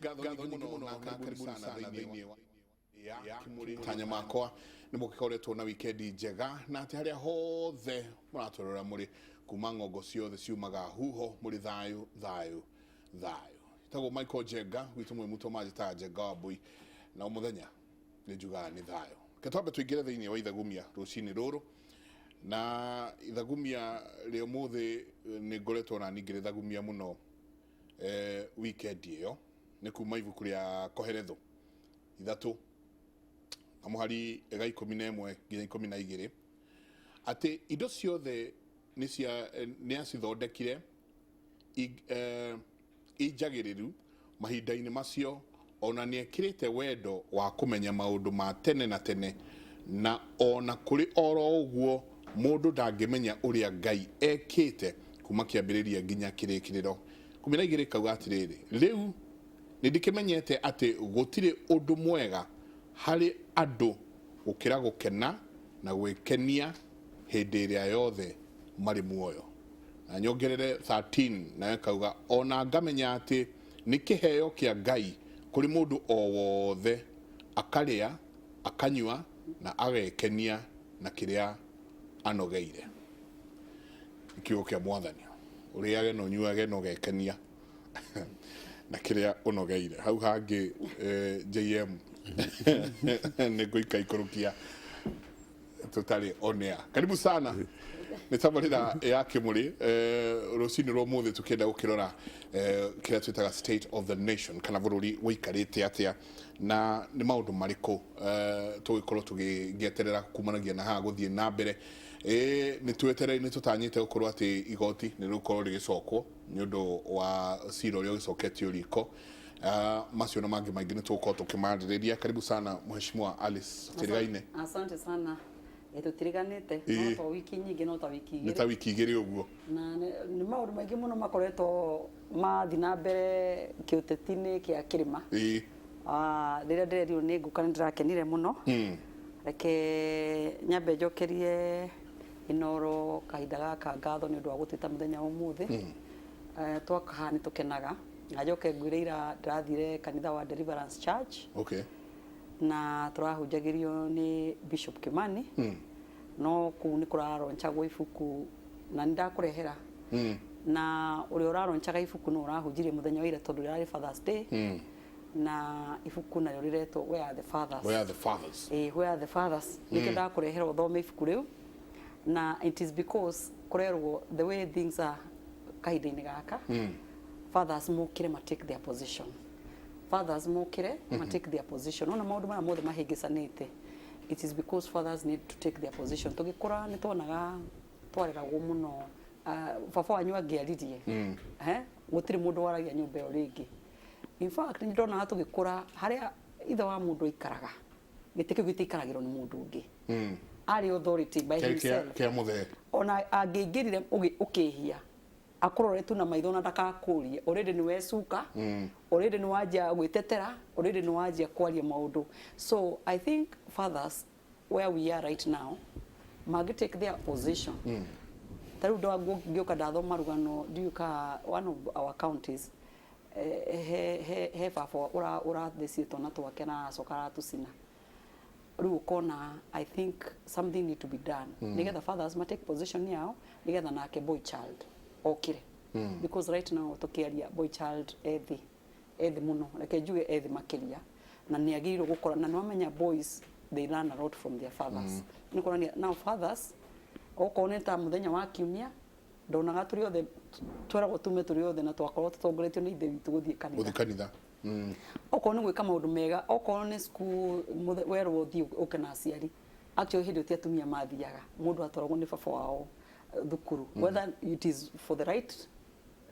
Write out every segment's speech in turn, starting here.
Gatho nyingĩ mũno na karibu sana thĩinĩ wa ya Kimũrĩ tanya makwa nĩ mũgĩkoretwo na wikendi njega na atĩ harĩa hothe mũratũrora mũrĩ kuma ng'ongo ciothe ciumaga huho mũrĩ thayũ thayũ thayũ. Itagwo Michael Jenga witũ mwĩ mũtũ majita Jenga wa Mbui na mũthenya nĩ njugaga nĩ thayũ. Ketwambe tũingĩre thĩinĩ wa ithagumia rũcinĩ rũrũ na ithagumia rĩa mũthĩ nĩ ngoretwo na ningĩ ithagumia mũno weekend ĩyo nĩ kuma ibuku rĩa Koheretho ithatũ na mũhari ega 11 nginya 12 atĩ indo ciothe nĩ acithondekire ijagĩrĩru mahinda-inĩ macio ona nĩ ekĩrĩte wendo wa kũmenya maũndũ ma tene na tene na ona kũrĩ oro ũguo mũndũ ndangĩmenya ũrĩa Ngai ekĩte kuma kĩambĩrĩria nginya kĩrĩkĩrĩro. 12 kauga atĩrĩrĩ, rĩu nĩndĩkĩmenyete atĩ gũtirĩ ũndũ mwega harĩ andũ gũkĩra gũkena na gwĩkenia hĩndĩ ĩrĩa yothe marĩ muoyo. Na nyongerere 13 nayo kauga ona ngamenya atĩ nĩ kĩheo kĩa Ngai kũrĩ mũndũ o wothe akarĩa akanyua na agekenia na kĩrĩa anogeire. Kiugo kĩa Mwathani, ũrĩage na ũnyuage na ũgekenia na kĩrĩa ũnogeire. Hau hangĩ JM nĩ ngũika ikũrũkia tũtarĩ on air. Karibu sana nĩ tabarĩra ya Kimũrĩ rũcinĩ rwa mũthĩ tũkĩenda gũkĩrora kĩrĩa twĩtaga state of the nation kana bũrũri wĩikarĩte atĩa na nĩ maũndũ marĩkũ tũgĩkorwo tũgĩeterera kumanagia na haha gũthiĩ na mbere. Nĩ tũtanyĩte gũkorwo atĩ igoti nĩ rĩgũkorwo rĩgĩcokwo nĩ ũndũ wa cira ũrĩa ũgĩcoketio riko. Macio na mangĩ maingĩ nĩ tũgũkorwo tũkĩmarĩrĩria. Karibu sana Mheshimiwa Alice Tirigaine. Asante sana. Tũtiriganĩte no ta wiki nyingĩ no ta wiki igĩrĩ. Nĩ ta wiki igĩrĩ ũguo. Na nĩ maũndũ maingĩ mũno makoretwo mathiĩ na mbere kĩũteti-inĩ kĩa kĩrĩma. Rĩrĩa ndĩrerirwo nĩ ngũka nĩ ndĩrakenire mũno. Reke nyambe njokerie Inoro kahinda gaka ngatho nĩ ũndũ wa gũtwĩta mũthenya ũmũthĩ. Twakaha nĩ tũkenaga. Na njoke ngwĩre ira ndĩrathire kanitha wa Deliverance Church. Okay. Na tũrahunjagĩrio nĩ Bishop Kimani. No kũu nĩ kũraronchagwo ibuku na nĩ ndakũrehera. Na ũrĩa ũraronchaga ibuku no ũrahunjirie mũthenya wa ira tondũ rĩarĩ Father's Day. Na ibuku nayo rĩretwo Where are the Fathers? Where are the Fathers? Where are the Fathers? Nĩkĩo ndakũrehera ũthome ibuku rĩu. Na it is because kũrerwo the way things are kahinda-inĩ gaka. Fathers mokire ma take their position. Fathers mokire ma take their position. Ona maũndũ maya mothe mahĩngĩcanĩte. It is because fathers need to take their position. Tũgĩkũra nĩ tuonaga twareragwo mũno. Baba wanyu angĩaririe. Gũtirĩ mũndũ waragia nyũmba ĩyo rĩngĩ. In fact, nĩ ndona tũgĩkũra harĩa ithe wa mũndũ aikaraga. Gĩtĩ kĩu gĩtikaragĩrwo nĩ mũndũ ũngĩ. Arĩ authority by himself. Kĩa mũthee. Ona angĩingĩrire ũkĩhia. Akorore tu na maitho na ndakakũrie already ni wecuka already ni wajia gwitetera already ni wajia kwaria maundu. So I think fathers where we are right now magi take their position. Taru ndo ngioka ndathoma rugano ndiuka one of our counties he baba urathecitwo na twake na acokara tucina riu kona. I think something need to be done. Nigetha fathers ma take position yao nigetha nake boy child okire. Because right now tukiaria boy child ethi muno reke njuge ethi makiria na nĩ agĩrĩirwo gũkora na nĩwamenya boys they learn a lot from their fathers. Nĩ kũrania now fathers okorwo nĩ ta mũthenya wa kiumia ndonaga tũrĩ othe tweragwo tume tũrĩ othe na twakorwo tũtongoretio nĩ ithe witũ gũthiĩ kanitha. Okorwo nĩ gwĩka maũndũ mega okorwo nĩ school werwo ũthiĩ ũke na aciari actually hĩndĩ ĩyo atumia mathiaga mũndũ atwaragwo nĩ baba wao thukuru whether it is for the right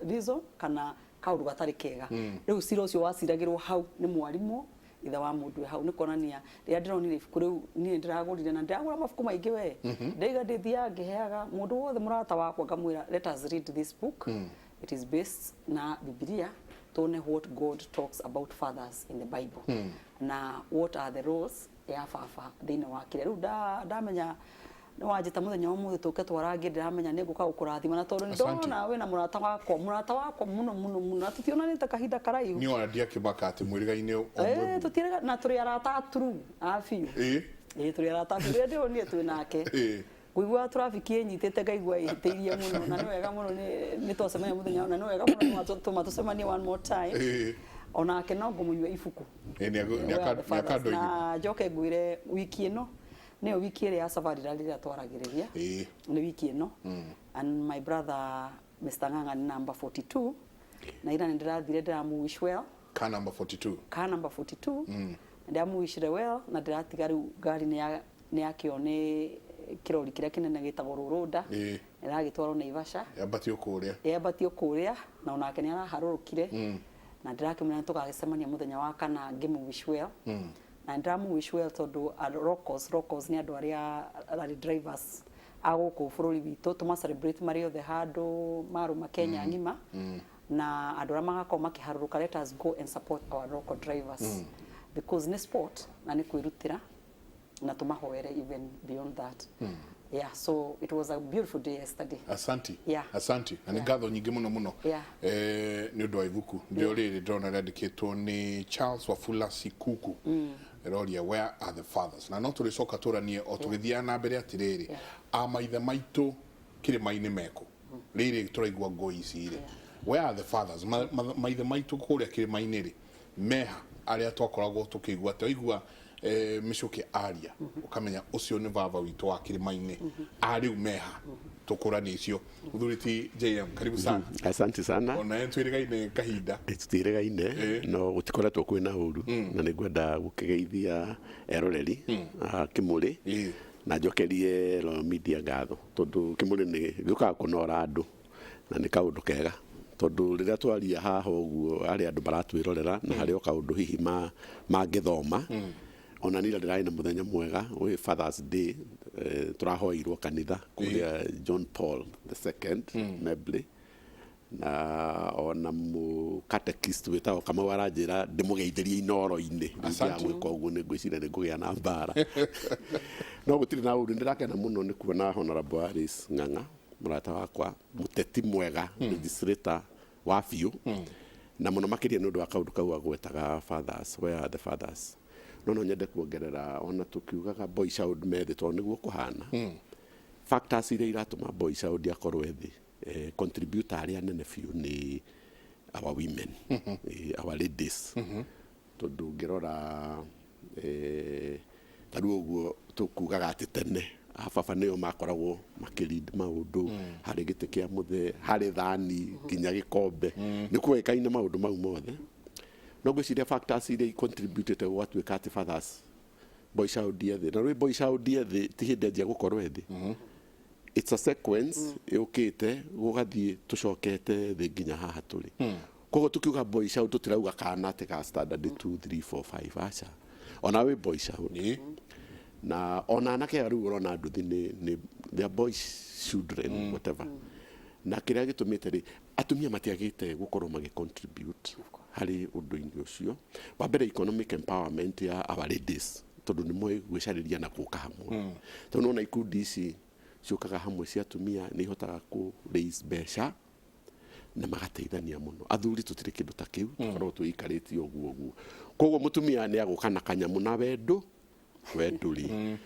reason kana kaũndũ gatarĩ kega. Rĩu cira ũcio waciragĩrwo hau nĩ mwarimũ ithe wa mũndũ hau nĩ kuonania rĩrĩa ndĩronire ibuku rĩu niĩ ndĩragũrire na ndĩragũra mabuku maingĩ we ndaiga ndĩthiaga ngĩheaga mũndũ wothe mũrata wakwa ngamwĩra let us read this book. It is based na Biblia tuone what God talks about fathers in the Bible na what are the roles ya baba thĩinĩ wa kĩrĩa. Rĩu ndamenya nĩ wanjĩta mũthenya ũmũthĩ tũke twarangie ndĩramenya nĩ ngũka gũkũrathima na tondũ ndona wĩna mũrata wakwa mũno na tũtionanĩte kahinda karaihu nĩ ona ndiakĩmaka atĩ mwĩrĩga-inĩ omwe tũtirĩ na tũrĩ arata aturu abiũ tũrĩ arata aturu rĩrĩa ndĩronire twĩ nake kuigua traffic ĩnyitĩte ngaigua ĩhĩtĩirie mũno na nĩ wega mũno nĩ twacemania mũthenya na nĩ wega mũno tũcemanie one more time onake no ngũmũnyua ibuku na njoke ngwĩre wiki ĩno nĩyo wiki ĩrĩa ya safarira rĩrĩa twaragĩrĩria nĩ wiki ĩno and my brother Mr. Ng'ang'a nĩ number 42 na ira ndĩrathire ndĩramuwish well ka number 42 ndĩramuwishire well na ndĩratiga rĩu ngari nĩ yakĩo nĩ kirori kĩrĩa kĩnene gĩtagwo Rũrũnda ĩragĩtwarwo Naivasha yambatio kũrĩa na onake nĩ araharũrũkire na ndirakĩmenya tũgagĩcemania mũthenya wa kana ngĩmuwish well na ndĩramuwish well tondũ locals nĩ andũ arĩa rally drivers a gũkũ bũrũri witũ tũma celebrate marĩ othe handũ marũma Kenya ng'ima na andũ arĩa magakorwo makĩharũrũka let us go and support our local drivers because nĩ sport na nĩ kwĩrutĩra na tumahoere even beyond that so it was a beautiful day yesterday asante na nĩ ngatho nyingĩ mũno nĩ ũndũ wa ibuku rĩo rĩrĩ ndĩrona rĩandĩkĩtwo nĩ Charles Wafula Sikuku roria where are the fathers na no tũrĩcoka tũranie o tũgĩthiaga na mbere atĩrĩrĩ a maithe maitũ kĩrĩma-inĩ mekũ rĩrĩ tũraigua ngũĩ ici rĩ where are the fathers maithe maitũ kũrĩa kĩrĩma-inĩ rĩ meha arĩa twakoragwo tũkĩigua twaigua mĩcuke aria ukamenya ucio nĩ baba witũ wa kĩrĩma-inĩ ariu meha tũkũrani icio uthuriti JM karibu sana asante sana ona twĩrĩgaine kahinda twĩrĩgaine no gũtikoretwo kwĩna ũru na nĩ ngwenda gũkĩgeithia eroreri Kĩmũrĩ na njokerie Royal Media ngatho tondũ Kĩmũrĩ nĩ gĩũkaga kũnora andũ na nĩ kaũndũ kega tondũ rĩrĩa twaria haha ũguo arĩa andũ maratwĩrorera na harĩ o kaũndũ hihi mangĩthoma ona nira ndĩrarĩ na mũthenya mwega wĩ Father's Day tũrahoirwo kanitha kũrĩa John Paul II Meble na ona mu catechist wĩtagwo Kamau aranjĩra ndĩmũgeithĩrie inoro-inĩ gwĩka ũguo nĩ ngwĩciria nĩ ngũgĩa na mbara no gũtirĩ na ũru ndĩrakena mũno nĩ kuona Honorable Alice Ng'ang'a mũrata wakwa mũteti mwega legislator wa biũ na mũno makĩria nĩ ũndũ wa kaũndũ kau agwetaga fathers where are the fathers no nyende kuongerera ona tukiugaga boy child methĩ tondũ nĩguo kũhana factors iria iratũma boy child akorwo ethĩ contributor arĩa nene biũ nĩ our women our ladies tondũ ngĩrora tarĩ ũguo tukugaga atĩ tene baba nĩo makoragwo makĩlead maũndũ harĩ gĩtĩ kĩa mũthee harĩ thani nginya gĩkombe nĩ kuoĩkaine maũndũ mau mothe no gwĩciria factors iria contributed gwatuĩka atĩ fathers boy child ethĩ na rwĩ boy child ethĩ ti hĩndĩ anjia gũkorwo ethĩ it's a sequence yũkĩte gũgathiĩ tũcokete thĩ nginya haha tũrĩ koguo tũkiuga boy child tũtirauga kana atĩ ka standard 2 3 4 5 aca ona wĩ boy child na ona anake rĩu ũrona nduthi nĩ their boy children whatever na kĩrĩa gĩtũmĩte rĩ atumia matiagĩte gũkorwo magĩcontribute harĩ ũndũ-inĩ ũcio wa mbere economic empowerment ya our ladies tondũ nĩ moĩ gwĩcarĩria na gũka hamwe tondũ nona ikundi ici ciũkaga hamwe cia atumia nĩ ihotaga ku raise mbeca na magateithania mũno athuri tũtirĩ kĩndũ ta kĩu tũkorwo twĩikarĩtie ũguo koguo mũtumia nĩ agũka na kanyamũ na wendũrĩ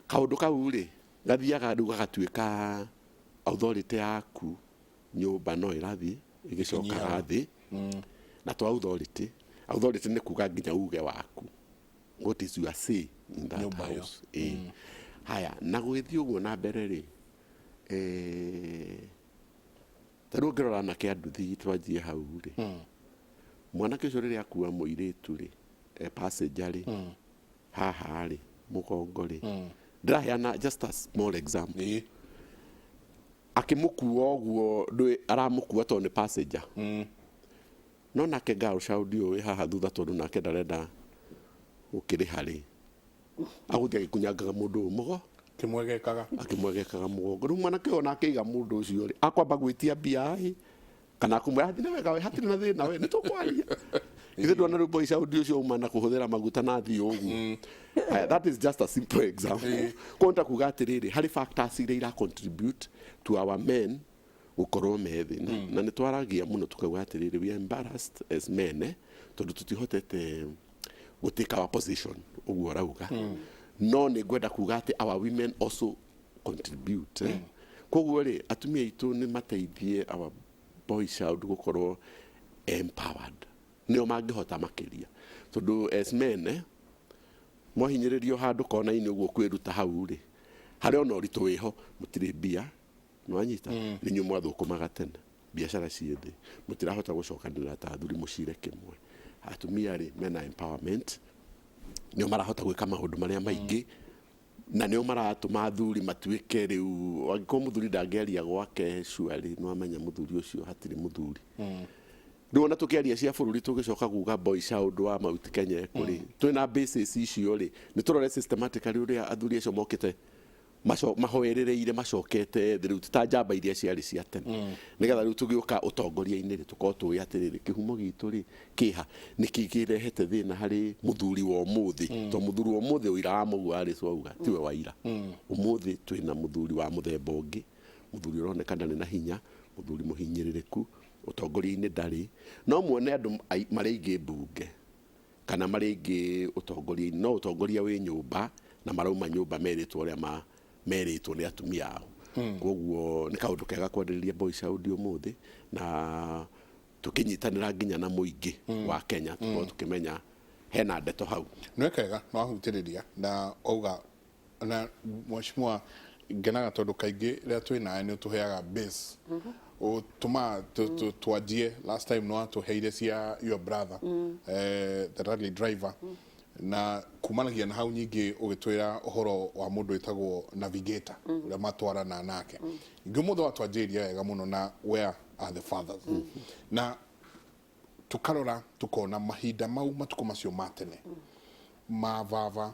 kaũndũ kau rĩ gathiaga rĩu gagatuĩka authority yaku nyũmba no ĩrathiĩ ĩgĩcokaga thĩ na to authority nĩ kuga nginya uge waku what is your say in that house haya na gũgĩthiĩ ũguo na mbere rĩ tarĩ ũngĩrora anake a nduthi twanjie hau rĩ mwanake ũcio rĩrĩa akua mũirĩtu rĩ passenger rĩ haha rĩ mũgongo rĩ ndĩraheana just a small example akĩmũkua ũguo ndũĩ aramũkua tondũ nĩ passenger no nake girl child ũyũ wĩ haha thutha tondũ nake ndarenda gũkĩrĩha rĩ agũthiĩ agĩkunyangaga mũndũ ũmũgo akĩmwegekaga mũgongo rĩu mwanake ũyũ nake aiga mũndũ ũcio rĩ akwamba gwĩtia mbia kana akũmwĩra hatirĩ wega we hatirĩ na thĩna we nĩ tũkwaria ithe ndwana rwimbo ica audio ucio uma na kuhuthira maguta na thi uguo. That is just a simple example. Konta kuga atiriri hari factors iria ira contribute to our men gukorwo methi na ni twaragia muno tukauga atiriri we are embarrassed as men tondu tutihotete gutake our position uguo rauga no ni gwenda kuga ati our women also contribute koguo ri atumia itu ni mateithie our boy child gukorwo empowered nio mangihota makiria tondu as men mwahinyiririo handu kona-ini uguo kwiruta hau ri hari ona uritu wiho mutiri mbia nwanyita ni nyu mwathukumaga tene biashara ciithi mutirahota gucokanira ta thuri mucire kimwe atumia ri mena empowerment nio marahota gwika maundu maria maingi na nio maratuma thuri matuike riu angiko muthuri ndangeria gwake shuari no amenya muthuri ucio hatiri muthuri ndona tukiaria cia bururi tugicoka guga boy child wa Mount Kenya kuri twina basis icio ri ni turore systematically uria athuri acio mokite mahoerereire macokete riu tutajamba iria ciari cia tene nigetha riu tugiuka utongoria-ini ri tukorwo twi atiriri kihumo gitu ri kiha nikigirehete thina hari muthuri wa umuthi to muthuri wa umuthi uira wa mugu ari swauga tiwe wa ira umuthi twina muthuri wa muthemba ungi muthuri uronekana ni na hinya muthuri muhinyiririku utongoria-ini ndari no muone andu mareingi bunge kana mareingi utongoria-ini no utongoria wi nyumba na marauma nyumba meritwo uria meritwo ni atumia ao koguo ni kaundu kega kwenderiria boy child umuthi na tukinyitanira nginya na muingi wa Kenya tukimenya hena ndeto hau no kega no ahutiriria na auga na mheshimiwa ngenaga tondu kaingi ria twina ni tuheaga base tuma twanjie last time no atuheire cia your brother the rally driver na kumanagia na hau nyingi ugitwira uhoro wa mundu itagwo navigator uria matwarana nake ngumutho atwanjiria wega muno na where are the fathers na tukarora tukona mahinda mau matuko macio matene mavava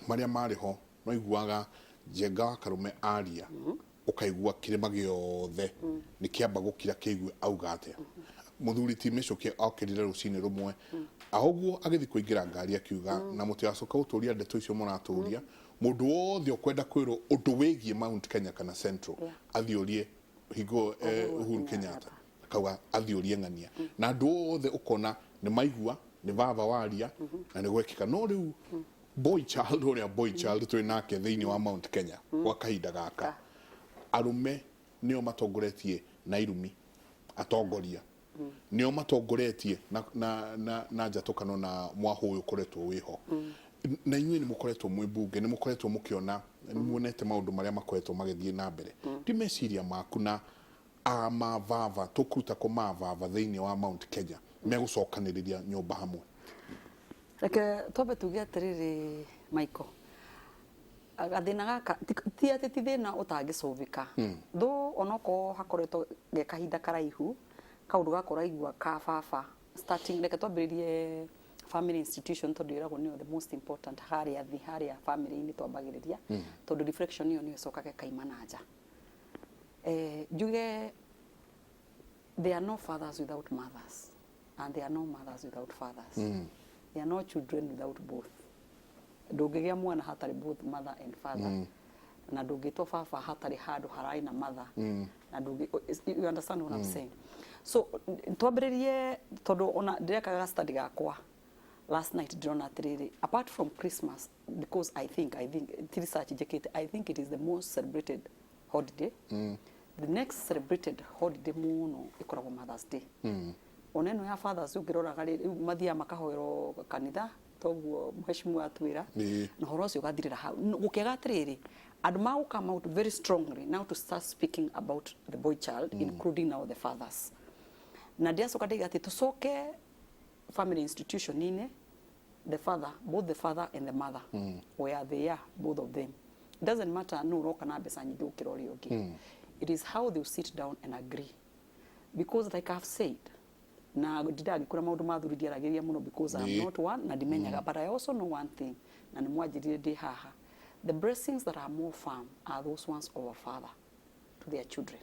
maria mariho no iguaga Njenga Karume aria ukaigua kirima giothe ni kiamba gukira kigwe auga atia muthuri ti micoke okirire rucini rumwe ahoguo agithi kuingira ngari akiuga na muti acoka uturia ndeto icio muraturia mundu wothe ukwenda kwirwo undu wigie Mount Kenya kana Central athiurie higo Uhuru Kenyatta akauga athiurie ng'ania na andu wothe ukona ni maigua ni vava waria na ni gwekika no riu boy child uria boy child twinake thiini wa Mount Kenya kwa kahinda gaka arume nio matongoretie na irumi atongoria nio matongoretie na njatukano na mwaho uyu koretwo wiho na inyuĩ ni mukoretwo mwi bunge ni mukoretwo mukiona ni muonete maundu maria makoretwo magithie na mbere ndi meciria maku na amavava tukuruta ko mavava thiini wa Mount Kenya megucokaniriria nyumba hamwe reke tobe tuge atiriri Michael gathina gaka ti ati ti thina utangicuvika tho onoko hakoretwo ge kahinda karaihu kaundu gakoraigua ka baba starting reke twambiririe family institution tondu iragwo nio the most important haria family-ini twambagiriria tondu reflection iyo nio icokage kaimana nja juge there are no fathers without mothers and there are no mothers without fathers there are no children without both ndungigia mwana hatari both mother and father na ndungitwo baba hatari handu harai na mother na ndungi you understand what I'm saying so twambiririe tondu ona direkaga study gakwa last night drona atiriri apart from Christmas because I think research jekete I think it is the most celebrated holiday the next celebrated holiday muno ikoragwo Mother's Day oneno ya fathers ugirora gari mathia makahoero kanitha toguo mheshimiwa atwira na horo cio gathirira hau gukega atiriri and mau come out very strongly now to start speaking about the boy child including now the fathers na dia soka diga ati tusoke family institution ine the father both the father and the mother where they are both of them it doesn't matter no roka na besa nyingi ukirori okay it is how they sit down and agree because like I've said na didagi kuna maundu mathuridia rageria muno because I'm not one na dimenyaga but I also know one thing na ni mwajirire di haha the blessings that are more firm are those ones of a father to their children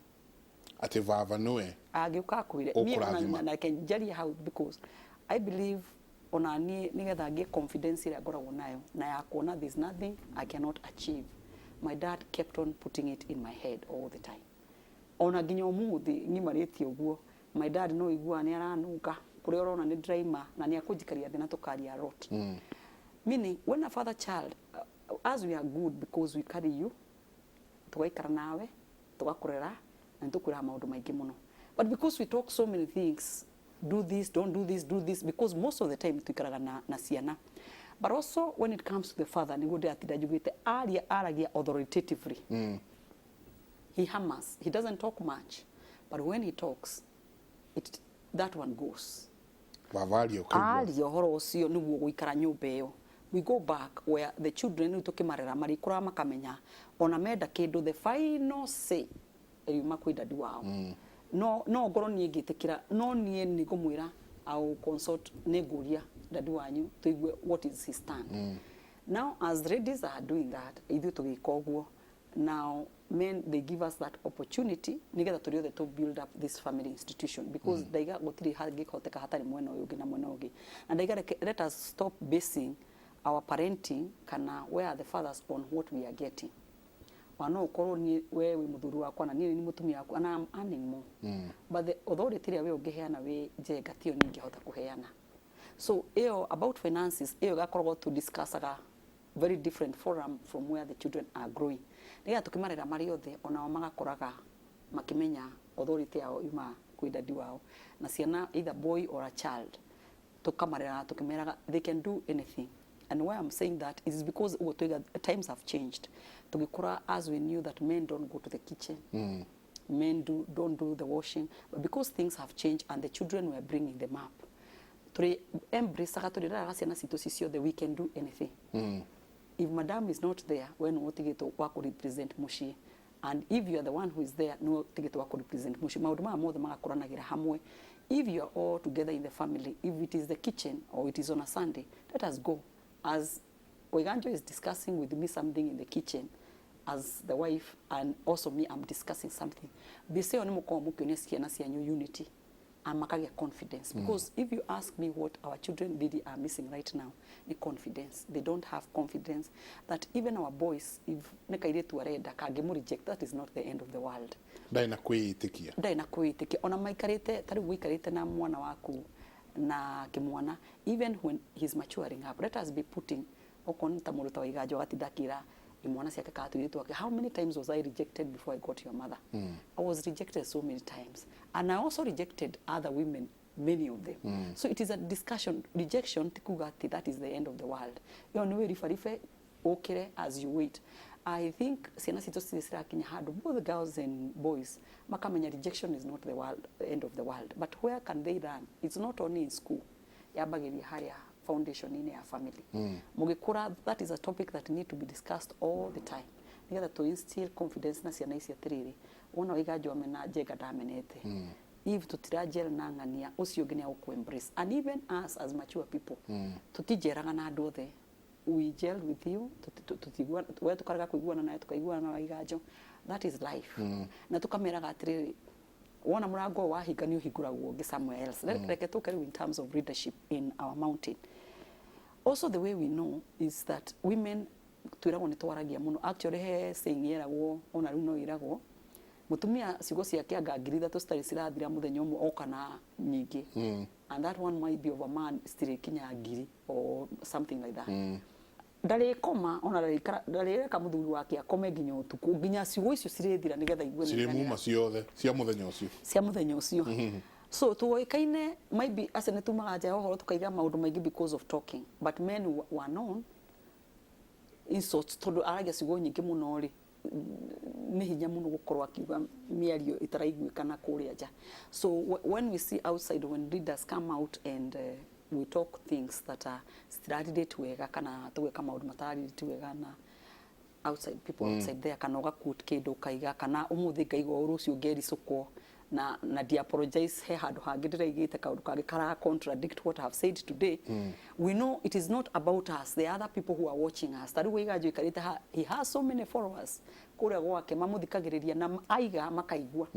ati vava noe agiuka kwire me na can jari how because I believe ona nigetha ngie confidence ira ngoragwo nayo na ya kuona there's nothing I cannot achieve. My dad kept on putting it in my head all the time. Ona nginya umuthi ngimarĩtie ũguo, my dad no igua ni aranunga kuria urona ni draima na ni akujikaria thina tukaria rot. Meaning when a father child, as we are good because we carry you, tugaikara nawe, tugakurera na tukwira maundu maingi muno. But because we talk so many things, do this, don't do this, do this, because most of the time tuikaraga na ciana. But also when it comes to the father, ni gode atida jugite aragia authoritatively. He hammers. He doesn't talk much, but when he talks, that one goes. Aria horo ucio niguo guikara nyumba iyo. We go back where the children tukimarera marikura makamenya ona menda kindu the final say yuma kwi dadi wao. No ngoro nie ngitikira no nie ni ngumwira au consult neguria dadi wanyu tuigue what is his stand. Now as ladies are doing that, ithu tugika uguo, now men they give us that opportunity nigetha turiothe to build up this family institution because daiga gutiri hangikoteka hatari mwena uyu na mwena ungi, and daiga let us stop basing our parenting kana where the fathers on what we are getting. Wano ukorwo ni wewe muthuru wakwa na ni mutumia wakwa and I'm earning more. But the authority we ungiheana we njenga tio ningihota kuheana. So about finances gakoragwo to discuss very different forum from where the children are growing. Niga tukimarera mari othe ona magakoraga makimenya authority yao yuma kwi dadi wao na ciana either boy or a child tukamarera tukimeraga they can do anything. And why I'm saying that is because times have changed. Tugikura as we knew that men don't go to the kitchen. Men don't do the washing, but because things have changed and the children were bringing them up. Turi embrace ciana citu cicio that we can do anything. If madam is not there, when otigeto wako represent mushi, and if you are the one who is there, no tigeto wako represent mushi. Maundu ma mothe magakoranagira hamwe. If you are all together in the family, if it is the kitchen or it is on a Sunday, let us go. As Oiganjo is discussing with me something in the kitchen, as the wife, and also me, I'm discussing something. They say oni muko mukionia ciana cianyu unity and makagia confidence. Because if you ask me what our children really are missing right now, the confidence. They don't have confidence that even our boys, if nekairetu arenda kangemu reject, that is not the end of the world. Ndaina kwitikia. Ona maikarite tari wikarite na mwana waku na kimwana, even when he's maturing up, let us be putting okonta muruta waigajo gatidakira imwana ciake katuiretu wake. How many times was I rejected before I got your mother? I was rejected so many times, and I also rejected other women, many of them. So it is a discussion. Rejection tikugati, that is the end of the world. You know, rifarife okere as you wait. I think ciana citu cirakinya handu, both girls and boys makamenya rejection is not the end of the world, but where can they learn? It's not only in school. Yabageria haria foundation in your family. Mugikura, that is a topic that need to be discussed all the time. Nigetha to instill confidence na ciana ici atiriri. Wona wigajo amena jega damenete. If tutirajel na ngania ucio ngine uku embrace, and even us as mature people tutijeraga na andu othe, we gel with you tutigwa we tukaraga kuiguana naye tukaiguana na waigajo. That is life. Na tukameraga atiriri wona murango wa higani uhiguragwo ngi somewhere else. Like talk in terms of leadership in our mountain. Also the way we know is that women twiragwo ni twaragia muno. Actually he saying yeragwo ona runo iragwo mutumia cigo ciake angagiritha to stari cirathira muthenya umwe okana nyingi. And that one might be of a man still kinya ngiri or something like that. Ndari koma ona ndari ka muthuri wake akome nginya utuku nginya cigo icio cirethira nigetha igwe ni muma ciothe cia muthenya ucio. So tuoikaine maybe asene tumaga nja ohoro tukaiga maundu maingi because of talking, but men who were known insults tondu aragia cigo nyingi muno ri ni hinya muno gukorwa akiuga miario itaraiguikana kuria nja. So when we see outside, when leaders come out and we talk things that are strategic wega kana tuweka maundu matararite wega na outside people outside there kana uga quote kindu kaiga kana umuthi ngaigo rucio ngeri sukwo na di apologize he handu hangi ndiraigite kaundu kangi kara contradict what I have said today. We know it is not about us, the other people who are watching us. Tari wiga ikarite he has so many followers kuria gwake mamuthikagiriria na aiga makaigua.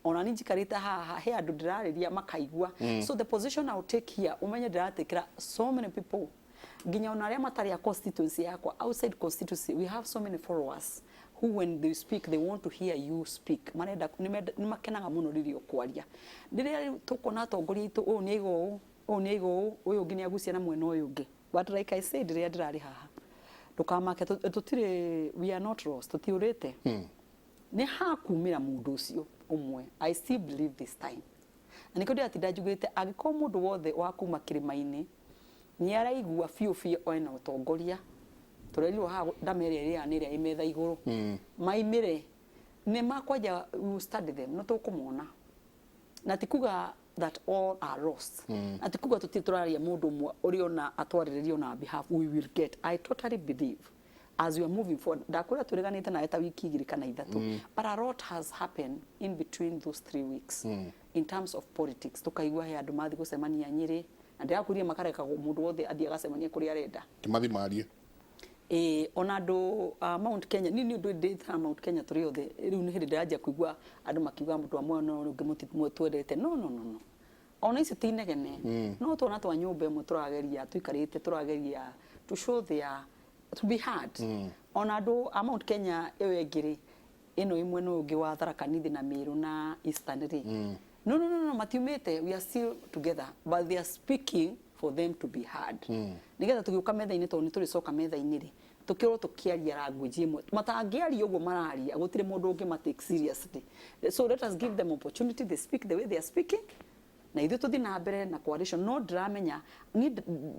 Ona ninji karita haha he andu ndirariria makaigua. So the position I will take here umenye ndiratikira so many people ginya ona aria matari ya constituency yakwa outside constituency we have so many followers who when they speak they want to hear you speak marenda nimakenaga muno ririo kwaria ndiria tukona atongoria itu o ni igo uyu ngi ni agucia na mwena uyu ngi but like I said ndiria ndirari haha ndukamake tutire we are not lost tutiurite ni hakumira mundu ucio umwe I still believe this time na niko ndia ndajugite agiko mundu wothe wa kuma kĩrĩma-inĩ ni araigua fiu oena utongoria turerirwo ha ndamere ria ni ria imetha iguru maimire ne makwaja we study them no tukumona na tikuga that all are lost na tikuga tutituraria mundu mwe uri ona atwariririo na behalf we will get. I totally believe as we are moving forward ndakura turiganite na eta wiki igiri kana ithatu but a lot has happened in between those 3 weeks in terms of politics tukaigua he andu mathi gucemania Nyeri na ndirakuria makareka mundu wothe athie agasemania kuri arenda timathi marie ona andu Mount Kenya nini undu ndita Mount Kenya turi othe riu ni hindi ndiraja kuigua andu makiuga mundu amwe no ungi mutwendete no ona ici tinegene no tona twa nyumba imwe turageria tuikarite turageria to show their to be hard ona andu Mount Kenya ewe ngiri ino imwe no ungi wa Tharaka Nithi na Meru na Eastern ri no matiumete we are still together but they are speaking for them to be heard nigetha tugiuka metha-ini to ni turicoka metha-ini ri tukiro tukiaria language imwe matangiaria uguo mararia gutire mundu ungi ma take seriously so let us give them opportunity they speak the way they are speaking na ithu tuthi na mbere na coalition no ndramenya ni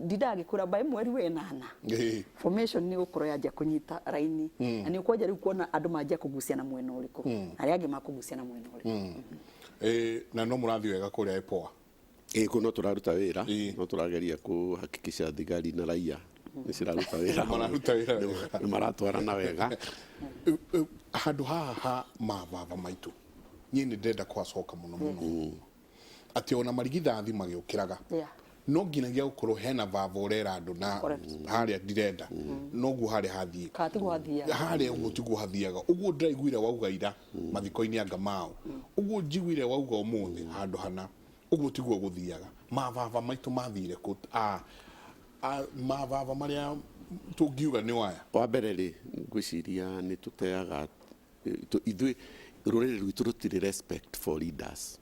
ndidagikura by mweri we 8 formation ni gukoro yaja kunyita raini na ni ukwaja riu kuona andu majia kugucia na mwena uriku aria angi makugucia na mwena uriku na no murathi wega kuria epoa kuno turaruta wira no turageria kuhakikisha thigari na raia ni ciraruta wira ni maratwarana wega handu haha mababa maitu ni ndenda kwacoka muno ati ona marigithathi magiukiraga no nginagia gukorwo hena baba urera andu na haria ndirenda no gu haria hathie haria uguo tiguo hathiaga uguo ndiraiguire wauga ira mathiko-ini anga mao uguo njiguire wauga umuthi handu hana uguo tiguo guthiaga mababa maitu mathire ku mababa maria tungiuga ni waya wa mbere ri ngwiciria ni tuteaga ithui ruriri rwitu rutiri respect for leaders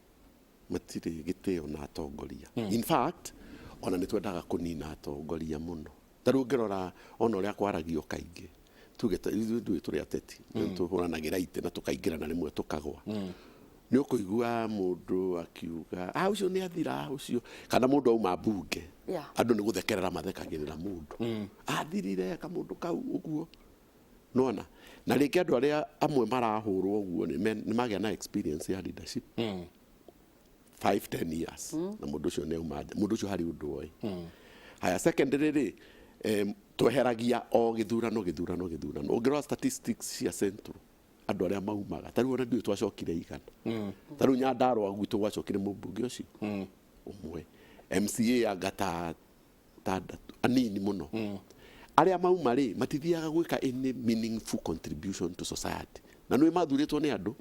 matiri giteo na atongoria in fact ona ni twendaga kunina atongoria muno taru ngirora ona uria kwaragio kaingi tugeta ithui turi ateti tuhuranagira ite na tukaingirana rimwe tukagwa ni ukuigua mundu akiuga ucio ni athira ucio kana mundu auma bunge andu ni guthekerera mathekagirira mundu athirire ka mundu kau uguo nona na ringi andu aria amwe marahurwo uguo ni magia na experience ya leadership 5-10 years na mundu ucio ni auma mundu ucio hari undu oi haya secondary tweheragia o githurano ungirwa statistics cia central andu aria maumaga tari wona ndio twacokire igana tari Nyandarua gwitu gwacokire mubunge ucio umwe MCA agata tandatu anini muno aria mauma ri matithiaga gwika any meaningful contribution to society na nwe mathuritwo ni andu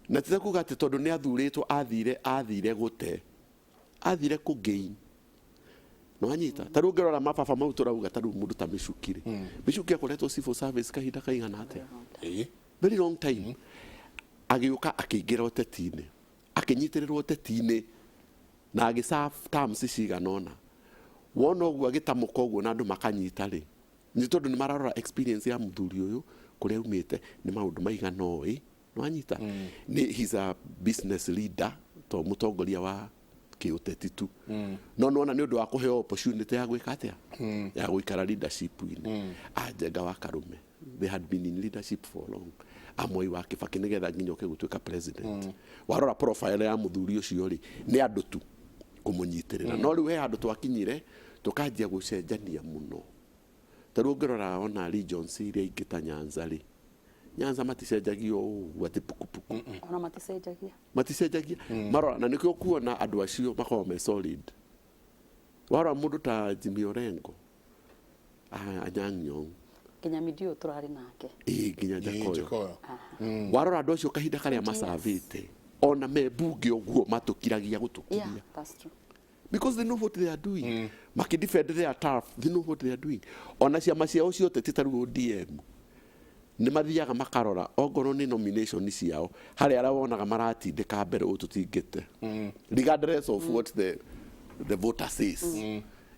na titha kuga ati tondu ni athuritwo athire gute athire ku gain no anyita tari ngirora mababa mau turauga tari mundu ta micukire micuki akoretwo civil service kahinda kaigana atia very long time agiuka akiingira utetini akinyitirirwo utetini na agiserve terms ciganona wona uguo agitamuka uguo na andu makanyita ri ni tondu ni mararora experience ya muthuri uyu kuria umite ni maundu maigana oi no anyita ni he's a business leader to mutongoria wa kiuteti tu no nona ni undu wa kuheo opportunity ya gwika atia ya guikara leadership ini ajenga wa Karume they had been in leadership for long amoi wa Kibaki nigetha nginyoke gutuika president warora profile ya muthuri ucio ri ni andu tu kumunyitirira no riu he andu twakinyire tukanjia gucenjania muno taru ngirora ona regions iria ingita Nyanza ri Nyanza maticenjagio ũguo atĩ pukupuku ona maticenjagia maticenjagia marora na nĩkĩo kuona andũ acio makoragwo me solid warora mũndũ ta Jimmy Orengo Anyang' Nyong'o Kenya midio turari nake nginya Jakoyo warora andũ acio kahinda karĩa macavĩte ona me mbunge ũguo matũkiragia gũtũkiria that's true because they know what they are doing makidefend their turf they know what they are doing ona ciama ciao ciothe titaru ODM nĩ mathiaga makarora ongorwo nĩ nomination ciao harĩa arĩa wonaga maratindĩka mbere ũtũtingĩte regardless of what the voter says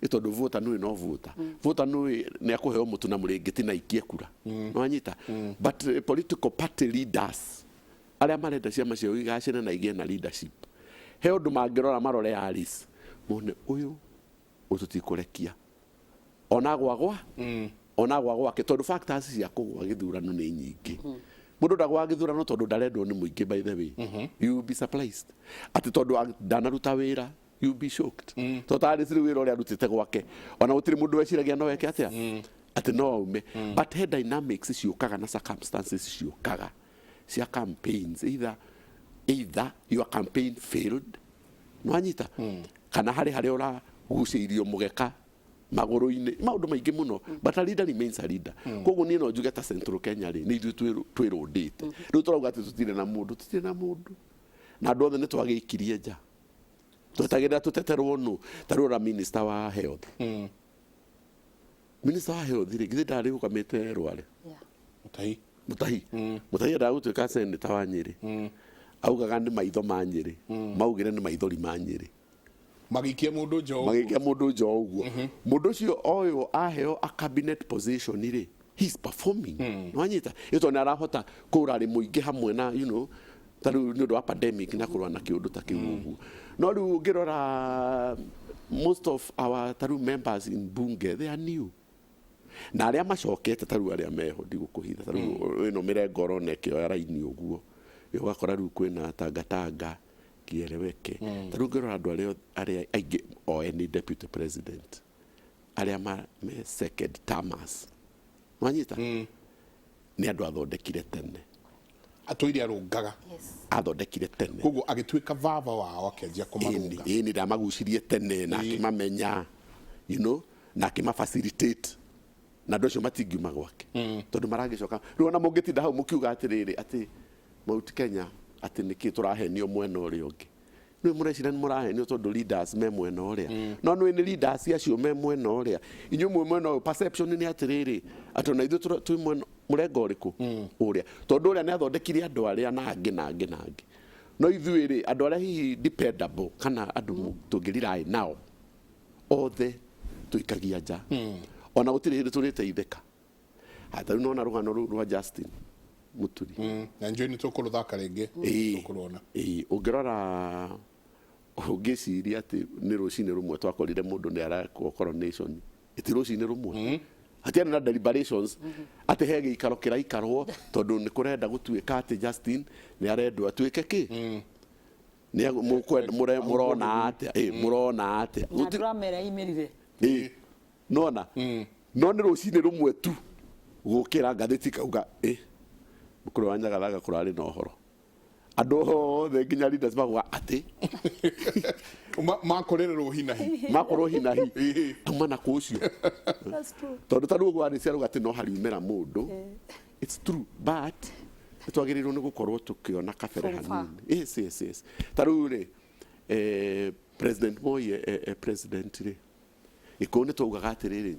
ĩtondũ voter nũĩ no voter nũĩ nĩ akũheo mũtu na mũrĩngĩti na ikie kura no anyita but political party leaders arĩa marenda ciama ciao igacĩre na igĩe na leadership he ũndũ mangĩrora marore Alice mone ũyũ ũtũtikũrekia ona gwagwa ke tondũ factors cia kũgwa gĩthurano nĩ nyingĩ mũndũ ndagwa gĩthurano tondũ ndarendwo nĩ mũingĩ by the way you will be surprised atĩ tondũ ndanaruta wĩra you will be shocked tondũ Alice rĩu wĩra ũrĩa arutĩte gwake ona gũtirĩ mũndũ weciragia no weke atĩa atĩ no aume but he dynamics ciũkaga na circumstances ciũkaga cia campaigns either your campaign failed no anyita kana harĩa ũragucĩirio mũgeka magũrũ-inĩ maũndũ maingĩ mũno but a leader remains a leader koguo niĩ no njuge ta Central Kenya rĩ nĩ ithuĩ twĩrũndĩte rĩu tũrauga atĩ tũtirĩ na mũndũ na andũ othe nĩ twagĩikirie nja twetagĩrĩra tũteterwo nũ ta rĩu ũra minister wa health rĩ githĩ ndarĩ ũkamĩte Rware Mutahi ndagũtuĩka senator wa Nyĩrĩ augaga nĩ maitho ma Nyĩrĩ maugire nĩ maithori ma Nyĩrĩ magikia mũndũ njo ũguo mũndũ ũcio oyũ aheo a cabinet position rĩ he's performing no anyita ĩtwo nĩ arahota kũrarĩ mũingĩ hamwe na you know tarĩu nĩ ũndũ wa pandemic na kũrũa na kĩũndũ ta kĩu ũguo no rĩu ũngĩrora most of our tarĩu members in bunge they are new na arĩa macokete tarĩu arĩa meho ndigũkũhitha tarĩu ĩno mĩrengo ũrona ĩkĩoya raini ũguo ũgakora rĩu kwĩna Tangatanga Kieleweke tarĩu ngĩrora andũ arĩa aingĩ any deputy president arĩa me second termers wanyita nĩ andũ athondekire tene atũire arũngaga athondekire tene koguo agĩtuĩka baba wao akĩanjia kũmarũnga nĩ ndamagucirie tene na akĩmamenya you know na akĩmafacilitate na andũ acio matingiuma gwake tondũ maragĩcoka rĩu ona mũngĩtinda hau mũkiuga atĩrĩrĩ atĩ Mount Kenya atĩ nĩkĩ tũrahenio mwena ũrĩa ũngĩ nĩ mũrecira nĩ mũrahenio tondũ leaders me mwena ũrĩa no nĩ leaders acio me mwena ũrĩa inyuĩ mwena ũyũ perception nĩ atĩrĩrĩ atĩ ona ithuĩ twĩ mwena mũrengo ũrĩkũ ũrĩa tondũ ũrĩa nĩ athondekire andũ arĩa na angĩ no ithuĩ rĩ andũ arĩa hihi dependable kana andũ tũngĩriraĩ nao othe tũikagia nja ona gũtirĩ hĩndĩ tũrĩteithĩka hatarĩ nona rũgano rũu rwa Justin Muturi na njũĩ nĩ tũkũrũthaka rĩngĩ tũkũrũona ũngĩrora ũngĩciria atĩ nĩ rũcinĩ rũmwe twakorire mũndũ nĩ arakwo coronation ĩti rũcinĩ rũmwe hatiarĩ na deliberations atĩ he gĩikaro kĩraikarwo tondũ nĩ kũrenda gũtuĩka atĩ Justin nĩ arendwo atuĩke kĩ mũrona atĩa na ndũramera imerire nona no nĩ rũcinĩ rũmwe tu gũkĩra ngathĩti kauga mũkũrũ wa Nyagathaga kũrarĩ na ũhoro andũ othe nginya leaders magwa atĩ makorererwo hinahi auma na kũcio tondũ tarĩu ũguo arĩ ciarũga atĩ no hariumĩra mũndũ it's true but twagĩrĩirwo nĩ gũkorwo tũkĩona kabere hanini yes tarĩu rĩ president Moi president rĩ gĩkũyũ nĩ twaugaga atĩrĩrĩ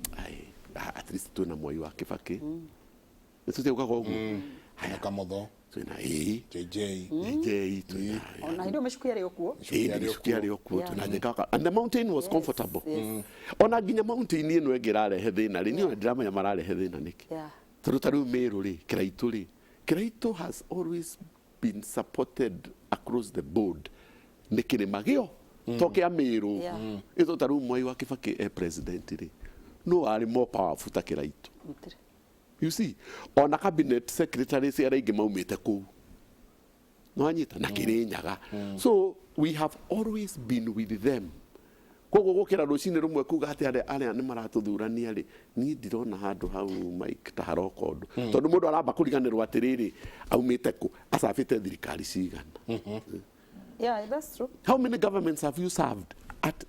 at least twĩna Mwai wa Kibaki nĩ tũtiaugaga ũguo haya kamotho twĩna JJ ona hĩndĩ mĩcuku yarĩ okuo twĩna Njĩkaka and the mountain was comfortable ona nginya mountain ĩno ĩngĩrarehe thĩna rĩ niĩ ndiramenya mararehe thĩna nĩkĩ tondũ tarĩu Meru rĩ Kĩraitũ has always been supported across the board nĩ kĩrĩma gĩo tokĩa Meru ĩto tarĩu Mwai wa Kibaki president rĩ no arĩ more powerful ta Kĩraitũ you see ona cabinet secretary cia rĩngĩ maumĩte kũu no anyita na Kĩrĩnyaga so we have always been with them koguo gukira rucini rumwe kuga ati aria ni maratuthurania ri ni ndirona handu hau Mike ta haroko undu tondu mundu aramba kuriganirwo atiriri aumite ku acabite thirikari cigana. Yeah, that's true. How many governments have you served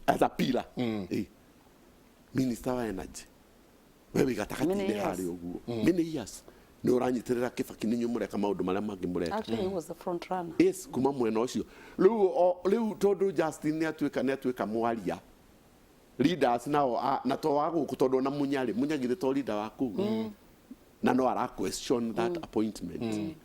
as a pillar? Minister wa energy wewe gatakati hari uguo many years ni uranyitirira Kibaki ni nyumureka maundu maria mangi mureka. Actually, he was the front runner. Yes, kuma mwena ucio riu tondu Justin ni atuika mwaria leaders nao na to wa guku tondu na munyagire to leader waku na no ara question that appointment.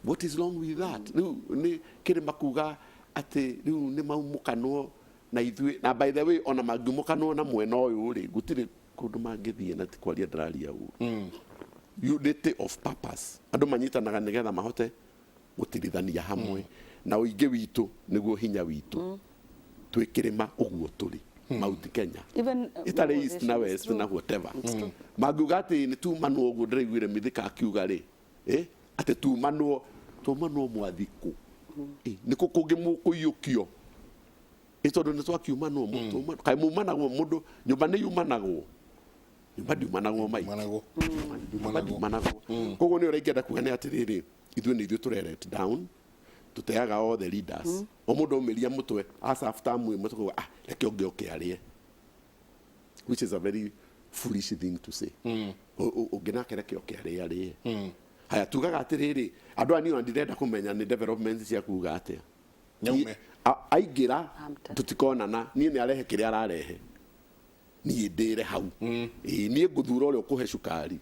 What is wrong with that? Riu ni kirima kuga ati riu ni maumukanwo na ithui na by the way ona magiumukanwo na mwena uyu ri gutire kundu mangithie na ti kwaria ndararia u unity of purpose andu manyitanaga nigetha mahote gutirithania hamwe na uingi witu niguo hinya witu twikirima uguo turi Mount Kenya Even itari east na west na whatever maguga ati ni tumanwo uguo ndiraiguire mithika akiuga ri ati tumanwo mwathiku niko kungi mukuyukio itondo ni twakiumanwo mutu kai mumanagwo mundu nyumba ni yumanagwo ndiumanagwo mai ndiumanagwo koguo ni uraingenda kuga ni atiriri ithuĩ nĩ ithuĩ tũre-let down tũteaga all the leaders o mũndũ ũmĩria mũtwe after amwe mũtwe reke ũngĩ oke arie, which is a very foolish thing to say. Ũngĩ nake reke oke arie haya tugaga atiriri andũ ani ndirenda kũmenya ni development cia kuga atia aingĩra tũtikonana niĩ nĩ arehe kĩrĩa ararehe niĩ ndĩre hau niĩ ngũthura ũrĩa ũkũhe cukari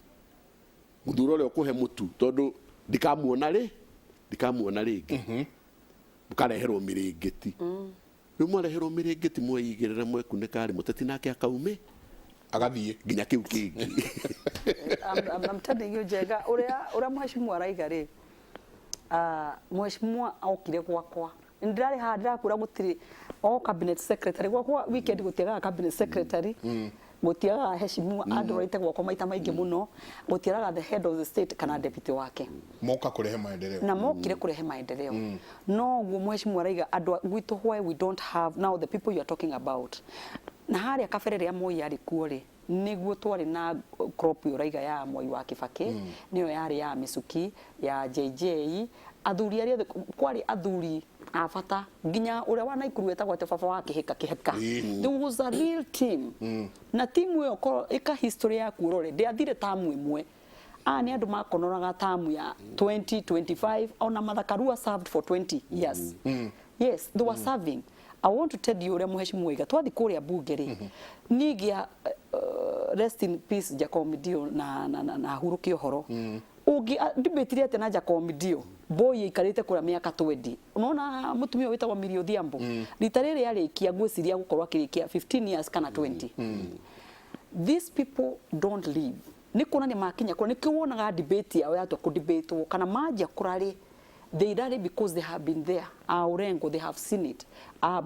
ngũthura ũrĩa ũkũhe mũtu tondũ ndikamuona rĩngĩ mũkareherwo mĩrĩngĩti rĩu mwareherwo mĩrĩngĩti mweigĩrĩra mwekunĩka rĩ mũteti nake akaume agathiĩ nginya kĩu kĩngĩ. I'm telling you Jega ũrĩa mheshimiwa araiga rĩ mheshimiwa okire gwakwa ndirarĩ haha ndĩrakwĩra gũtirĩ o cabinet secretary gwakwa weekend gũtiagaga cabinet secretary gũtiagaga heshimiwa andũ raite gwakwa maita maingĩ mũno gũtiagaga the head of the state kana deputy wake moka kurehe maendeleo na mokire kurehe maendeleo no guo mheshimiwa araiga andũ gwitũ why we don't have now the people you are talking about na harĩa kabere rĩa Moi arĩ kuo rĩ niguo twarĩ na crop uraiga ya Moi wa Kibaki niyo yarĩ ya Misuki ya JJ athuri arĩa kwari athuri afata nginya ũrĩa wa Naikuru etagwo ate baba wa kĩheka there was a real team na timu ĩyo korwo ĩka history ya kurore ndiathire tamu ĩmwe ni andũ makonoraga tamu ya 2025 ona mathakarua served for 20 years yes they were serving. I want to tell you uria mheshimiwa iga twathi kuria bunge ri nigia rest in peace Jacob Midio na huruki ohoro ugi debate ate na Jacob Midio boy ikarite kura miaka 20 unaona mutumia witagwo Millie Odhiambo rita riri yarikia gwiciria gukorwa akirikia 15 years kana 20 these people don't live ni kuonania makinya kwa ni kuonaga debate yao yatwa ku debate kana maja kurari they rally because they have been there aurengo they have seen it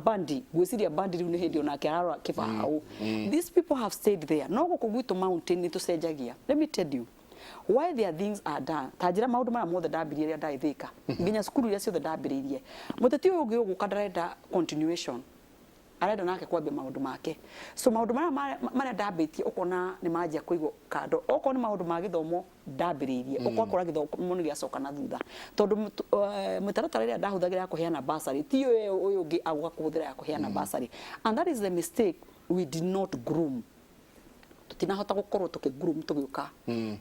bandi gwiciria bandi riu ni hindi ona kiarara kibao these people have stayed there no gukugwito mountain ni tucenjagia let me tell you why their things are done tajira maundu mara mothe ndambiriria ndaithika nginya skuru iria ciothe ndambiririe muteti uyu ungi uguka ndarenda continuation arenda nake kwambia maundu make so maundu mara ndambitie ukona ni manjia kuigwo kando oko ni maundu ma githomo ndambiririe ukora githomo ni giacoka na thutha tondu mutaratara ria ndahuthagira kuheana basari ti uyu ungi agwa kuhuthira ya kuheana basari and that is the mistake we did not groom tutinahota gukorwo tukigroom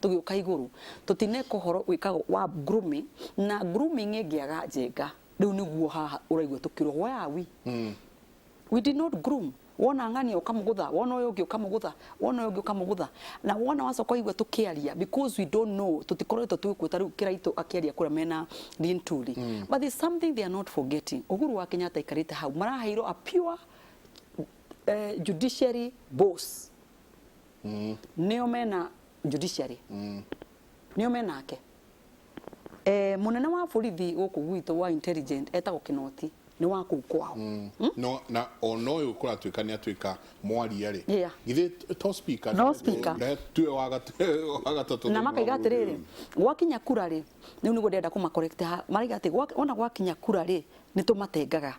tugiuka iguru tutine kuhoro wikago wa grooming na grooming ingiaga Njenga riu niguo haha uraigwa tukirwo why are we did not groom wona ngani ukamugutha wona uyu ungi ukamugutha wona uyu ungi ukamugutha na wona wacoka igwa tukiaria because we don't know tutikoretwo tukwita riu kiraito akiaria kura mena lintuli but there's something they are not forgetting Uhuru wa Kenyatta ikarite hau marahairo a pure judiciary boss nio mena judiciary nio menake munene wa borithi guku gwitu wa intelligent etagwo Kinoti ni wa kuu kwao no na ono uyu kuratuika ni atuika mwaria ri githe to speaker no speaker tuwe wagatatu na makaiga atiriri gwakinya kura ri ni niguo ndenda kuma correct maraiga ati ona gwakinya kura ri ni tumatengaga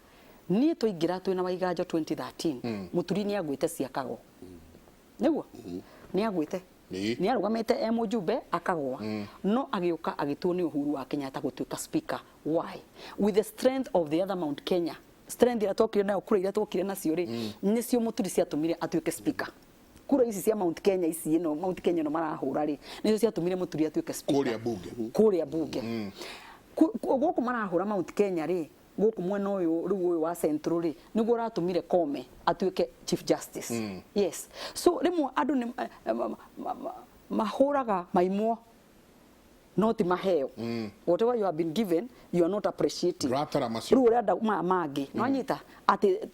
niĩ twaingĩra twĩna Waiganjo 2013 mũturi nĩ agwĩte ciakago nĩguo nĩ agwĩte nĩ arũgamĩte mũjumbe akagwa no agĩũka agĩtuo nĩ Uhuru wa Kenyatta gũtuĩka speaker. Why? With the strength of the other Mount Kenya, strength ĩrĩa twokire nayo, kura iria twokire nacio rĩ nĩcio mũturi ciatũmire atuĩke speaker. Kura ici cia Mount Kenya ici ĩno Mount Kenya no marahũra rĩ nĩcio ciatũmire mũturi atuĩke speaker kũrĩa bunge gũkũ marahũra Mount Kenya rĩ gũkũ mwena ũyũ rĩu ũyũ wa Central rĩ nĩguo ũratũmire Kome atuĩke Chief Justice. Yes, so rĩmwe andũ nĩ mahũraga maimwo no ti maheo. Whatever you have been given you are not appreciating. Rĩu ũrenda mangĩ no anyita atĩ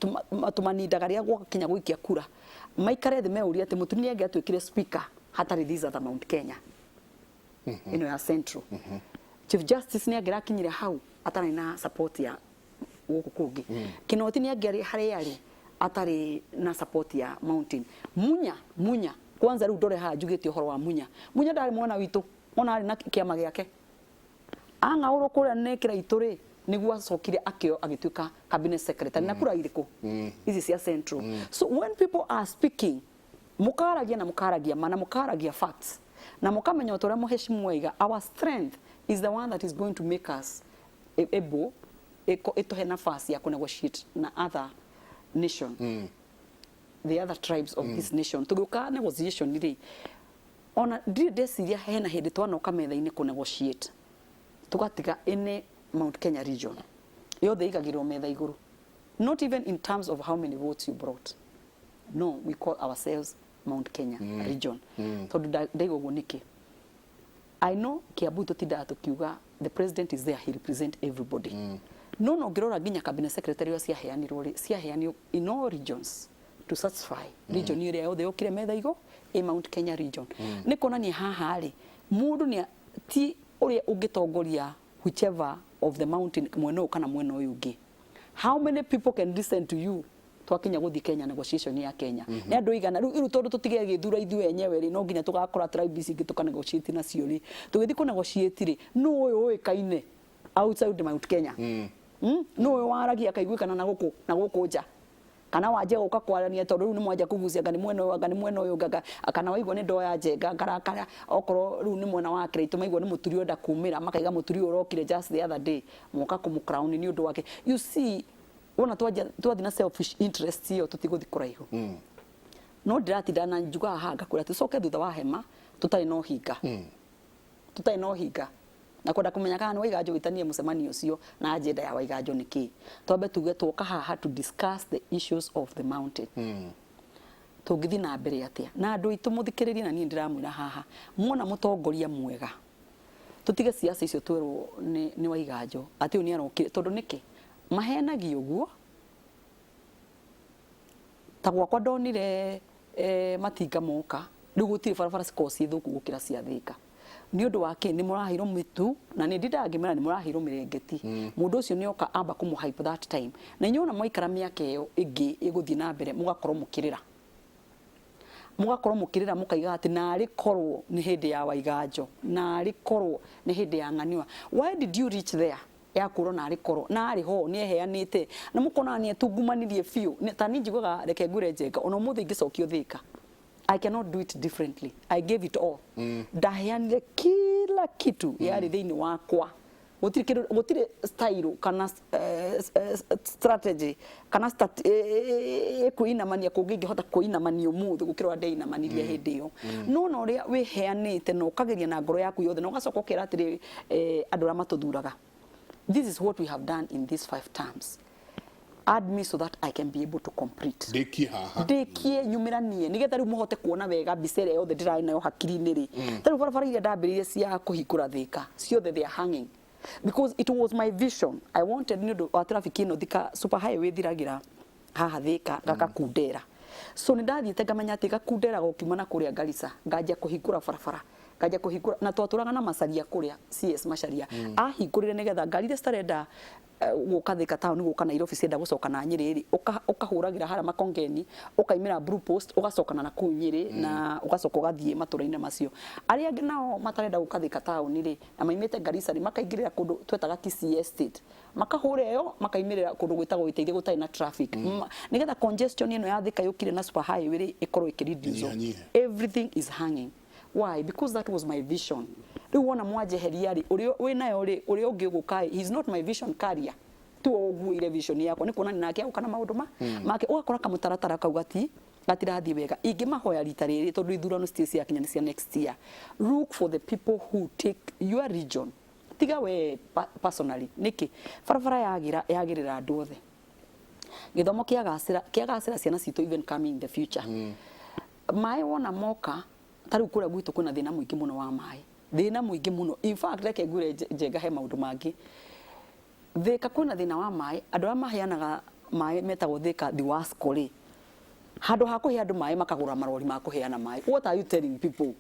tũmanindaga rĩrĩa gwakinya gũikia kura maikare thĩ meuria atĩ mũturi nĩ angĩatuĩkire speaker hatarĩ these other Mount Kenya ĩno ya Central. Chief Justice nĩ angĩrakinyire hau atarĩ na support ya gũkũ kũngĩ. Kinoti nĩ angĩarĩ harĩa arĩ atarĩ na support ya Mountain. Munya kwanza rĩu ndore haha njugĩte ũhoro wa Munya ndarĩ mwana witũ ona arĩ na kĩama gĩake ang'aũrwo kũrĩa nĩkĩra itũ rĩ nĩguo acokire akĩo agĩtuĩka cabinet secretary na kura irĩkũ ici cia Central. So when people are speaking mukaragia na mukaragia mana mukaragia facts na mukamenya ũrĩa mũheshimu waiga our strength is the one that is going to make us able itohe nafasi ya negotiate na other nation the other tribes of this nation tuguka negotiation rĩ ona ndeciria hena hĩndĩ twanoka metha-inĩ negotiate tugatiga ene Mount Kenya region yothe igagirwo metha igũrũ, not even in terms of how many votes you brought. No, we call ourselves Mount Kenya region. Tondu ndaigo niki I know Kiambu tũtindaga tũkiuga the president is there, he represent everybody. No ngirora nginya cabinet secretary wa ciaheanirwo in all regions to satisfy region ĩrĩa yothe yokire metha igũ Mount Kenya region. Nĩ kuonania haha rĩ mũndũ nĩ ti ũrĩa ũngĩtongoria whichever of the mountain mwena ũyũ kana mwena ũyũ ũngĩ. How many people can listen to you twakinya guthi Kenya negotiation ya Kenya nĩ andũ igana rĩu tondu tutige gĩthura ithuĩ enyewe rĩ no nginya tugakora tribes ingĩ tuka negotiate nacio rĩ tũgĩthi ku negotiate rĩ no ũyũ ũĩkaine outside Mount Kenya no ũyũ waragia akaiguĩkana na gũkũ nja kana waje gũka kwarania tondu rĩu nĩ mwanja kũgucia ngani mwena ũyũ ngaga kana waigua nĩ ndoya njenga ngarakara okorwo rĩu nĩ mwena wa Kĩrĩtũ maigua nĩ mũturi ũrenda kumĩra makaiga mũturi ũrokire just the other day moka kũmũcrown nĩ ũndũ wake. You see wona twathi na selfish interest yo tutigothi kuraihu no ndiratinda na njuga hanga kuria tucoke thutha wa hema tutai no hinga na kwenda kumenya kana Waiganjo witanie mucemanio ucio na agenda ya Waiganjo niki twambe tuge twoka haha to discuss the issues of the mountain. Tungithi na mbere atia na andu itu muthikiririe na nie ndiramwira haha muona mutongoria mwega tutige siasa icio twerwo ni Waiganjo ati uni arokire tondu niki mahenagio guo ta gwakwa ndonire matinga moka riu gutire barabara cikoci thuku gukira cia Thika ni undu wake ni murahiro mitu na ni ndangimera ni murahiro mirengeti mundu ucio ni oka amba kumu hype that time na nyona mwaikara miaka iyo ingi iguthi na mbere mugakorwo mukirira mukaiga ati nari korwo ni hindi ya Waiganjo nari korwo ni hindi ya Ng'aniwa. Why did you reach there ya kuro nari korwo nari ho ni eheanite na mukona ni tungumanirie fiu ta ni njiguga reke ngure njenga ona muthe ingicokio Thika I cannot do it differently. I gave it all. Ndaheanire kila kitu yari thiini wakwa gutire style kana strategy kana kuinamania kungingihota kuinamania umuthe gukirwa ndeinamanirie hindi iyo no uria wiheanite no kageria na ngoro yaku yothe no gacoka ukira atiri andu ra matuthuraga. This is what we have done in these 5 terms. Add me so that I can be able to complete. Dekie nyumiranie nigetha riu muhote kuona wega bicere yothe ndirai nayo hakiri-ini ri tariu barabara iria ndambiririe cia kuhingura Thika ciothe they are hanging because it was my vision. I wanted ndu wa traffic ino Thika super highway thiragira haha Thika gakakundera so ni ndathiite ngamenya ati gakundera gokiuma na kuria Garissa ngajia kuhingura barabara kaja kuhingura na twaturaga na macaria kuria CS macaria ahingurire nigetha ngari iria citarenda gukathika town guka Nairobi cienda gucoka na Nyeri ukahuragira hara makongeni ukaimira Blue Post ugacokana na kuu Nyeri na ugacoka ugathie maturaine macio aria angi nao matarenda gukathika town ri na maimite Garissa ri makaingirira kundu twetaga Kisii Estate makahura yo makaimirira kundu gwitagwo iteithie gutai na traffic nigetha congestion ino ya thika yukire na super highway ri ikorwo ikiridizo everything is hanging. Why? Because that was my vision. Riu wona mwanjeheria ri urio winayo ri urio ungi gukai he's not my vision carrier tu oguire vision yako ni kuona nake ukana maundu make ugakora kamutaratara kaugati gatirathi wega ingimahoya rita riri tondu ithurano stage ya Kenya cia next year. Look for the people who take your region tiga we personally niki farafara yagirira andu othe githomo kiagacira ciana citu even coming in the future mai wona moka tari kura gwitu kuna thina muingi muno wa mai thina muingi muno in fact reke ngure njenga he maundu mangi thika kuna thina wa mai andu a maheanaga mai metagwo thika thiwasco ri handu hakuhe andu mai makagura marori ma kuheana mai. What are you telling people?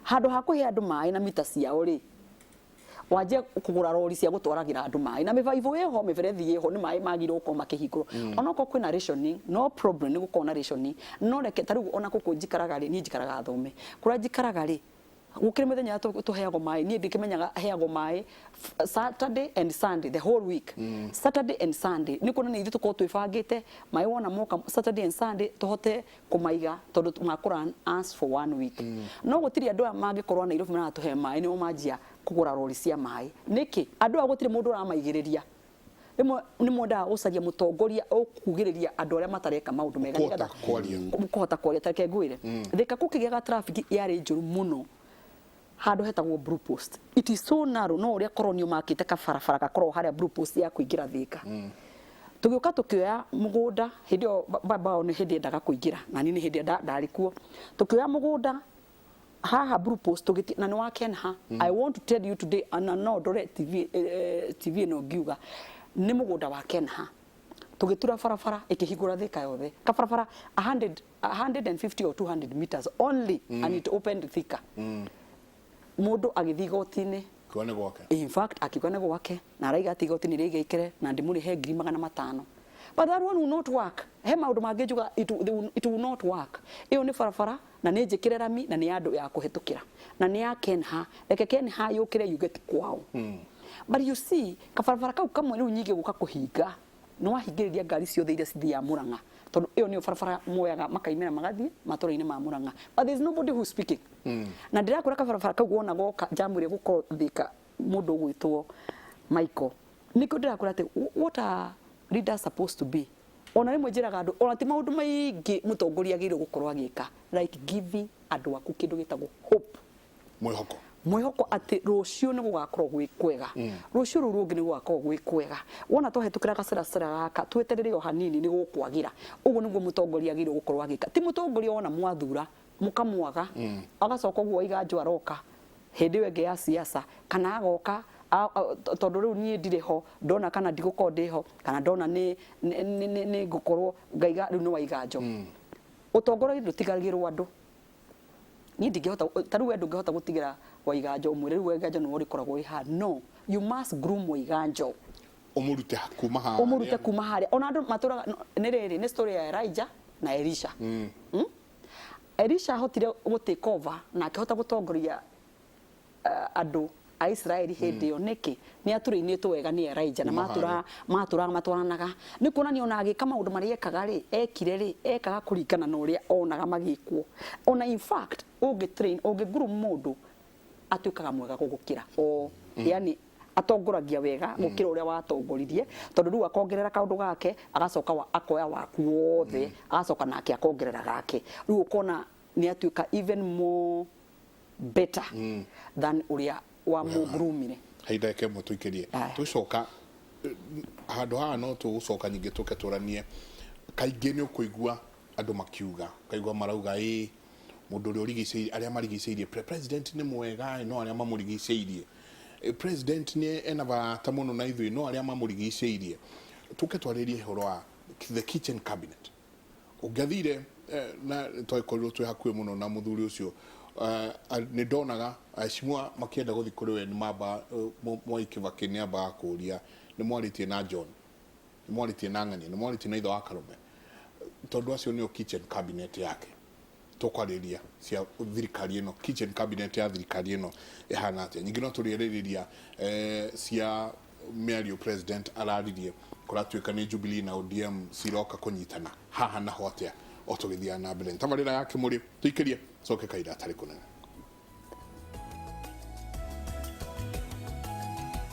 Handu hakuhe andu mai na mita ciao ri waje kugura rori cia gutwaragira andu mai na mivaivo yeho miverethi yeho ni mai magiro ko makihinguro onako kwina rationing no problem ni gukona rationing no reke tariu onako kunjikaraga ri ni njikaraga thome kura njikaraga ri gukire mithenya tuheago mai ni ndikimenyaga heago mai Saturday and Sunday the whole week Saturday and Sunday ni kuna ni ithu tuko twifangite mai wona moka Saturday and Sunday tuhote kumaiga tondu makura us for 1 week no gutiri andu mangikorwa Nairobi na tuhe mai ni omajia kugura rori cia mai niki andu agutire mundu aramaigiriria ni mwenda gucaria mutongoria ukugiriria andu aria matareka maundu mega nigetha kuhota kwaria tareke ngwire thika kukigiaga traffic yari njuru muno handu hetagwo Blue Post it is so narrow no uria koronio makite ka farafara gakorwo haria Blue Post ya kuingira thika tugiuka tukioya mugunda hindio baba ni hindi ndaga kuingira na ni hindi ndari kuo tukioya mugunda haha Blue Post tugiti na ni wa Kenha I want to tell you today no direct TV no giuga ni mugunda wa Kenha tugitura farafara ikihigura thika yothe ka farafara 150 or 200 meters only and it opened thika mundu agithiga otini kwane gwake in fact akikwane gwake na raiga atiga otini rege ikere na ndimuri he 500 but that one will not work he maundu mangijuga it will not work iyo ni farafara na ni njikire rami na ni andu ya kuhitukira na ni ya Kenha reke Kenha yukire you get kwao but you see kafarafara kau kamwe riu nyingi guka kuhinga no wahingiriria ngari ciothe iria cithia Murang'a tondu iyo ni farafara moyaga makaimira magathie matoro-ini ma Murang'a but there is nobody who speaking na ndirakura kafarafara kau wona goka jamuri guko thika mundu gwitwo Michael niko ndirakura ati what are leaders supposed to be ona rimwe njiraga andu ona ti maundu maingi mutongoria agire gukorwa agika like giving andu aku kindu gitagwo hope mwihoko ati rucio ni gugakorwo gwi kwega rucio ruru rungi ni gugakorwo gwi kwega wona twahetukira gaciracira gaka tweterere o hanini ni gukwagira uguo niguo mutongoria agire gukorwo agika ti mutongoria wona mwathura mukamwaga agacoka guo iganjo aroka hindi wenge ya siasa kana agoka tondu riu nie ndire ho ndona kana ndigukorwo ndiho kana ndona ni ngukorwo ngaiga riu ni wa iganjo utongoria ndutigagirwo andu ni ndingihota taru we ndungihota gutigira wa iganjo umwire riu iganjo no rikoragwo iha no you must groom wa iganjo umurute kuma haria ona andu matura ni riri ni story ya Elijah na Elisha Elisha hotire gutake over na akihota gutongoria andu a Israeli hindi yo niki ni aturiinitwo wega ni Elijah na matwaranaga ni kuonania ona agika maundu mari ekaga ri ekire ri ekaga kuringana na uria onaga magikwo ona in fact ungitrain ungiguru mundu atuikaga mwega gugukira yani atongoragia wega gukira uria watongoririe tondu riu akongerera kaundu gake agacoka akoya waku wothe agacoka nake akongerera gake riu ukona ni atuika even more better than uria wa mugrumire haida ke mutuikirie tucoka handu haha no tugucoka nyingi tuke turanie kaingi ni ukuigua andu makiuga kaigua marauga mundu uri urigiceirie aria marigiceirie president ni mwega no aria mamurigiceirie president ni ena bata muno na ithui no aria mamurigiceirie tuke twaririe horo wa the kitchen cabinet ugathire na twaikorirwo twi hakuhi muno na muthuri ucio nä ndonaga cimwa makienda gå thiä kå rä we nä mamba Mwai Kĩbakĩ nä ambaga kå ria nä mwarä tie na John nä mwarä tie na Ng'ania nä mwarä tie na ithe wa Karume tondå acio nä o kitchen cabinet yake tåkwarä cia thirikari ĩno kitchen cabinet ya thirikari ĩno ĩhana atĩa ningĩ no tũrĩarĩrĩria cia mĩario president araririe kũratuĩka nĩ Jubilee na ODM ciroka kũnyitana haha naho atĩa o tũgĩthiaga na mbere tabarĩra yake mũrĩ tũikĩrie coke kaira atarĩ kũnene